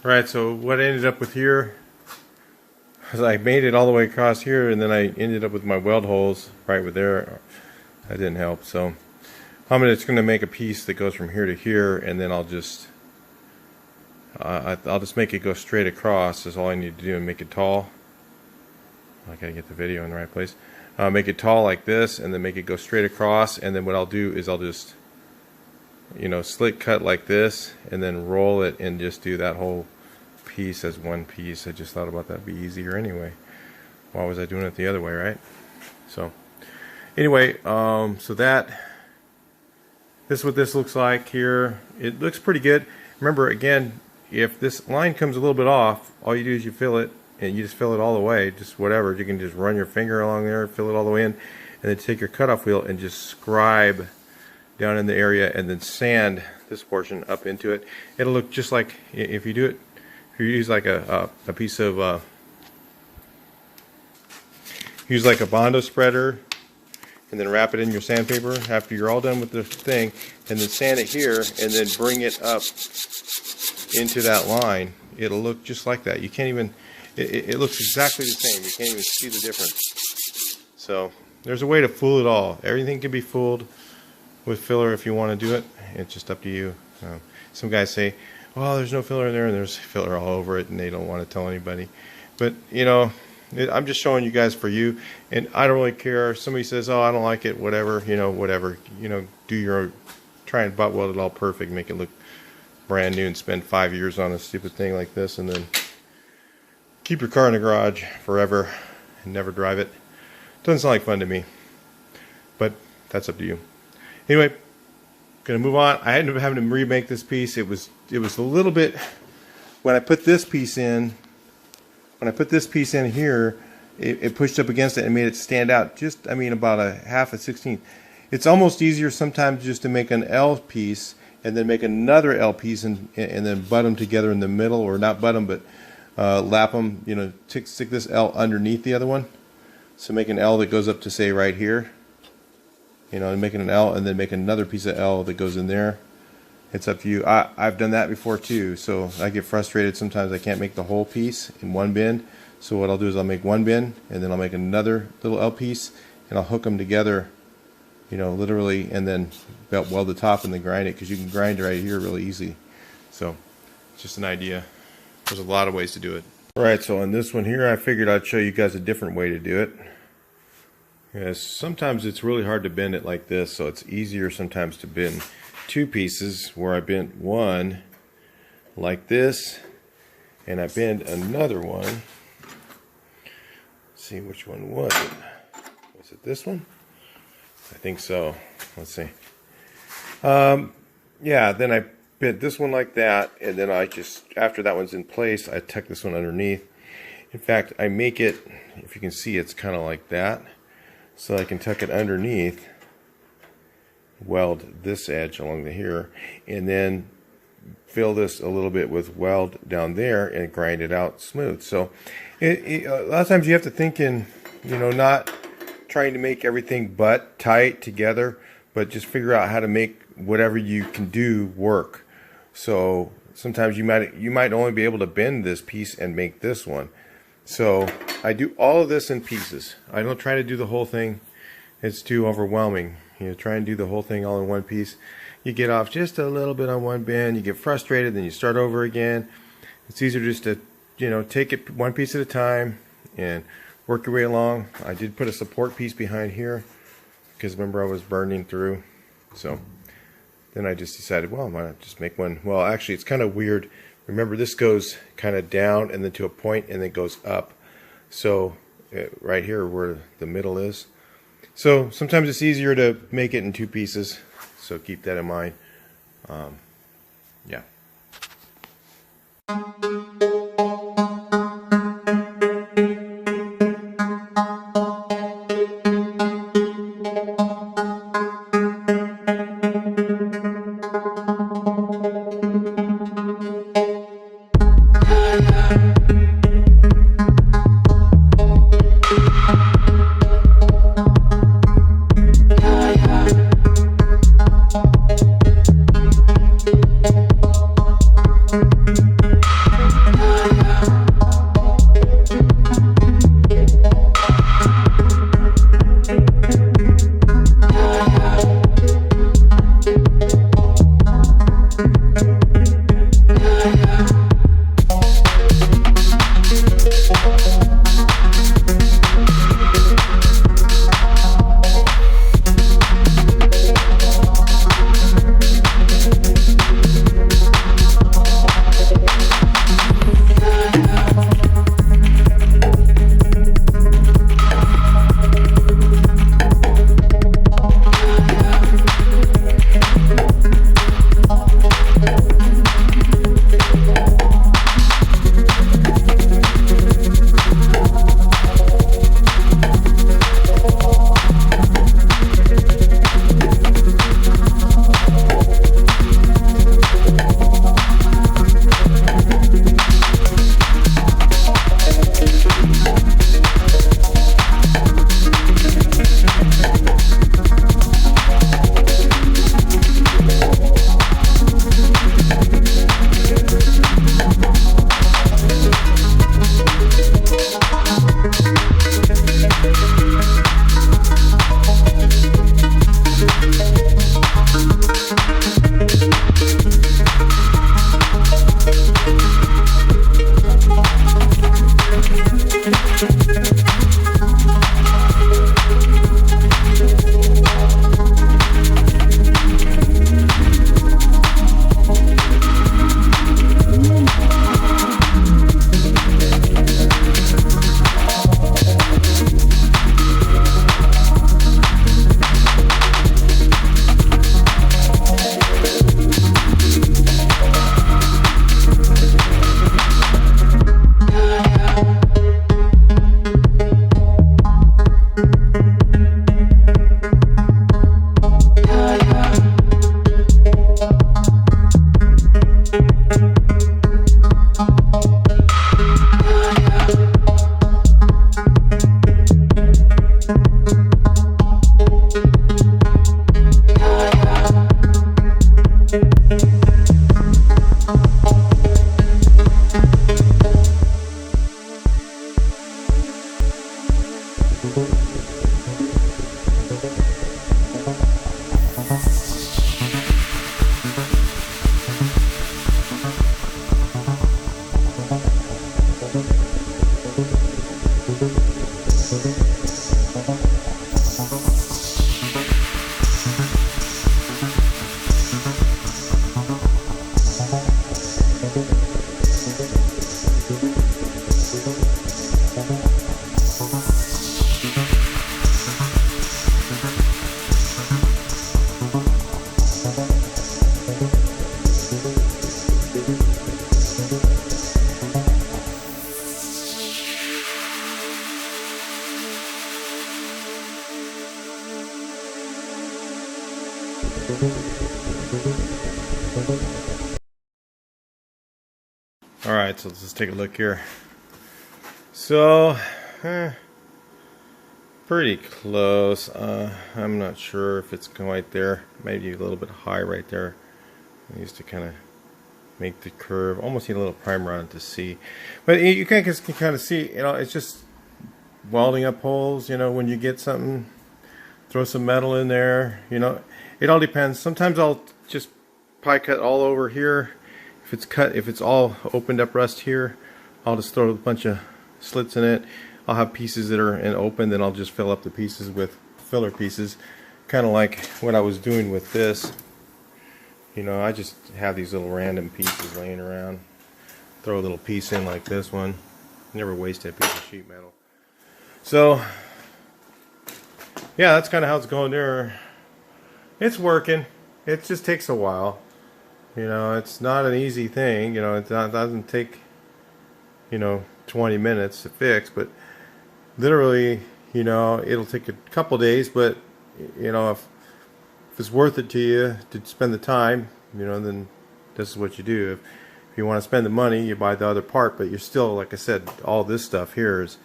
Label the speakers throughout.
Speaker 1: Right, so what I ended up with here is I made it all the way across here, and then I ended up with my weld holes right with there. That didn't help, so I'm just going to make a piece that goes from here to here, and then I'll just make it go straight across. Is all I need to do, and make it tall. I gotta get the video in the right place. Make it tall like this, and then make it go straight across. And then what I'll do is I'll just, slit cut like this, and then roll it, and just do that whole piece as one piece. I just thought about that would be easier anyway. Why was I doing it the other way, right? So anyway, so this is what this looks like here. It looks pretty good. Remember, again, if this line comes a little bit off, all you do is you fill it, and you just fill it all the way, just whatever. You can just run your finger along there, fill it all the way in, and then take your cutoff wheel and just scribe down in the area, and then sand this portion up into it. It'll look just like, if you do it, if you use like a piece of use like a Bondo spreader, and then wrap it in your sandpaper after you're all done with the thing, and then sand it here, and then bring it up into that line. It'll look just like that. You can't even, it looks exactly the same. You can't even see the difference. So there's a way to fool it all. Everything can be fooled with filler if you want to do it. It's just up to you. Some guys say, well, there's no filler in there, and there's filler all over it, and they don't want to tell anybody. But I'm just showing you guys for you, and I don't really care. If somebody says, oh, I don't like it, whatever, whatever, do your, try and butt weld it all perfect, make it look brand new, and spend 5 years on a stupid thing like this, and then keep your car in the garage forever and never drive it. Doesn't sound like fun to me, but that's up to you. Anyway, gonna move on. I ended up having to remake this piece. It was a little bit, when I put this piece in, here, it pushed up against it and made it stand out just, about a half a 16th. It's almost easier sometimes just to make an L piece and then make another L piece and then butt them together in the middle, or not butt them, but lap them, stick this L underneath the other one. So make an L that goes up to, say, right here. And making an L, and then make another piece of L that goes in there. It's up to you. I've done that before too, so I get frustrated sometimes I can't make the whole piece in one bend. So what I'll do is I'll make one bend, and then I'll make another little L piece, and I'll hook them together, literally, and then weld the top and then grind it, because you can grind right here really easy. So it's just an idea. There's a lot of ways to do it. Alright, so on this one here, I figured I'd show you guys a different way to do it. Yes, sometimes it's really hard to bend it like this, so it's easier sometimes to bend two pieces, where I bent one like this, and I bend another one. Let's see, which one was it? Was it this one? I think so. Let's see. Yeah, then I bent this one like that, and then I just, after that one's in place, I tuck this one underneath. In fact, I make it, if you can see, it's kind of like that. So I can tuck it underneath, weld this edge along the here, and then fill this a little bit with weld down there and grind it out smooth. So a lot of times you have to think in, not trying to make everything but tight together, but just figure out how to make whatever you can do work. So sometimes you might only be able to bend this piece and make this one. So I do all of this in pieces. I don't try to do the whole thing. It's too overwhelming. Try and do the whole thing all in one piece. You get off just a little bit on one bend, you get frustrated, then you start over again. It's easier just to, take it one piece at a time and work your way along. I did put a support piece behind here, because remember, I was burning through. So then I just decided, well, why not just make one? Well, actually, it's kind of weird. Remember, this goes kind of down and then to a point and then goes up. So right here where the middle is. So sometimes it's easier to make it in two pieces. So keep that in mind. Yeah. Alright, so let's just take a look here. So, pretty close. I'm not sure if it's quite there. Maybe a little bit high right there. I used to kind of make the curve. Almost need a little primer on it to see. But you can kind of see, you know, it's just welding up holes. You know, when you get something, throw some metal in there. You know, it all depends. Sometimes I'll just pie cut all over here. If it's cut, if it's all opened up rust here, I'll just throw a bunch of slits in it. I'll have pieces that are open, then I'll just fill up the pieces with filler pieces, kind of like what I was doing with this. You know, I just have these little random pieces laying around. Throw a little piece in like this one. Never waste a piece of sheet metal. So, yeah, that's kind of how it's going there. It's working. It just takes a while. You know, it's not an easy thing. You know, it doesn't take, you know, 20 minutes to fix, but literally, you know, it'll take a couple days, but, you know, if it's worth it to you to spend the time, you know, then this is what you do. If you want to spend the money, you buy the other part, but you're still, like I said, all this stuff here is,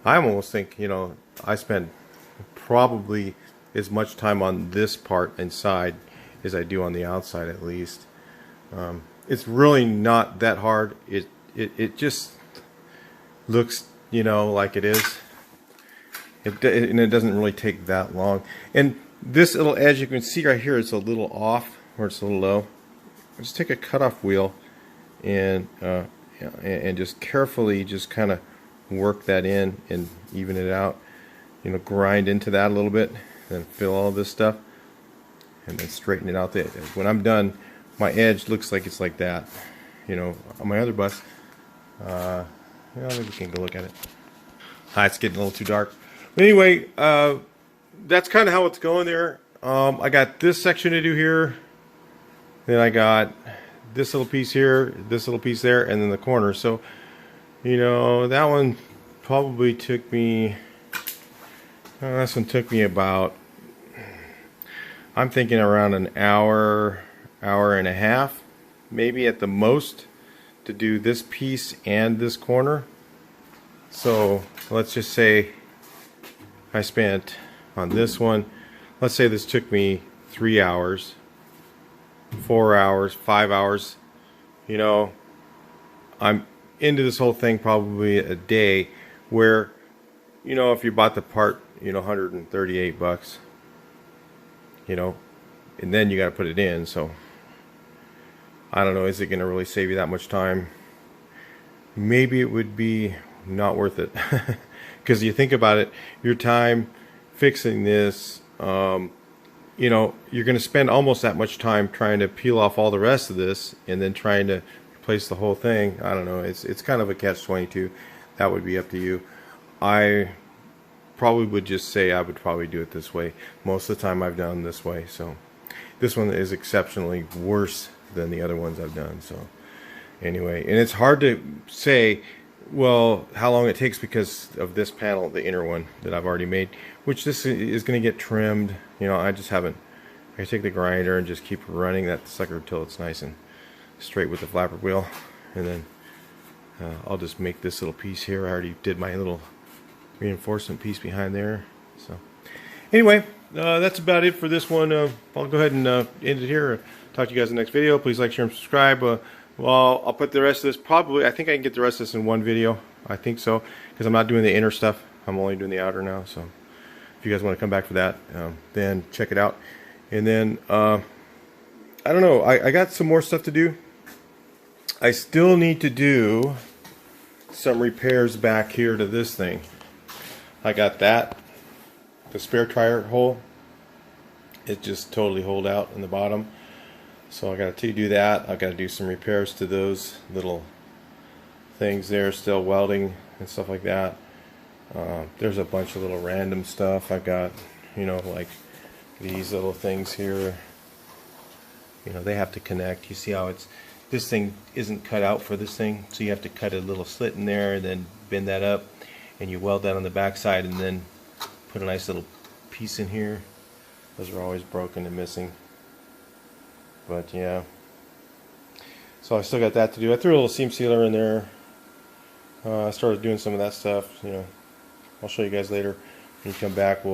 Speaker 1: I almost think, you know, I spend probably as much time on this part inside as I do on the outside, at least. It's really not that hard. It just looks, you know, like it is. And it doesn't really take that long. And this little edge, you can see right here, it's a little off, or it's a little low. Just take a cutoff wheel and just carefully just kind of work that in and even it out. You know, grind into that a little bit, and fill all this stuff, and then straighten it out there. When I'm done, my edge looks like it's like that. You know, on my other bus, well, maybe we can go look at it. It's getting a little too dark. But anyway, that's kind of how it's going there. I got this section to do here. Then I got this little piece here, this little piece there, and then the corner. So, you know, that one probably took me, this one took me about, I'm thinking around an hour, hour and a half, maybe at the most, to do this piece and this corner. So let's just say I spent on this one, let's say this took me 3 hours, 4 hours, 5 hours. You know, I'm into this whole thing probably a day, where, you know, if you bought the part, you know, 138 bucks, you know, and then you got to put it in. So I don't know, is it going to really save you that much time? Maybe it would be not worth it. Because you think about it, your time fixing this, you know, you're going to spend almost that much time trying to peel off all the rest of this and then trying to replace the whole thing. I don't know, it's kind of a catch-22. That would be up to you. I probably would just say I would probably do it this way. Most of the time I've done this way. So this one is exceptionally worse than the other ones I've done. So anyway, and it's hard to say, well, how long it takes because of this panel, the inner one that I've already made, which this is going to get trimmed. You know, I just haven't, I take the grinder and just keep running that sucker until it's nice and straight with the flapper wheel, and then I'll just make this little piece here. I already did my little reinforcement piece behind there. So anyway, that's about it for this one. I'll go ahead and end it here. Talk to you guys in the next video. Please like, share, and subscribe. Well, I'll put the rest of this, probably, I think I can get the rest of this in one video. I think so, because I'm not doing the inner stuff. I'm only doing the outer now. So if you guys want to come back for that, then check it out. And then, I don't know, I got some more stuff to do. I still need to do some repairs back here to this thing. I got that, the spare tire hole, it just totally holed out in the bottom. So I got to do that. I've got to do some repairs to those little things there, still welding and stuff like that. There's a bunch of little random stuff. I got, you know, like these little things here. You know, they have to connect. You see how it's, this thing isn't cut out for this thing, so you have to cut a little slit in there and then bend that up, and you weld that on the back side and then put a nice little piece in here. Those are always broken and missing. But yeah, so I still got that to do. I threw a little seam sealer in there. I started doing some of that stuff. You know, I'll show you guys later. When you come back,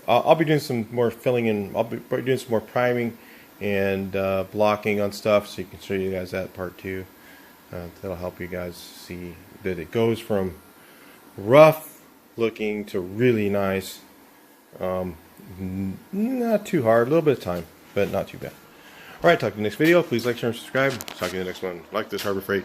Speaker 1: I'll be doing some more filling in. I'll be doing some more priming and blocking on stuff, so you can show you guys that part too. That'll help you guys see that it goes from rough looking to really nice. Not too hard, a little bit of time, but not too bad. Alright, talk to you in the next video. Please like, share, and subscribe. Talk to you in the next one. Like this, Harbor Freight.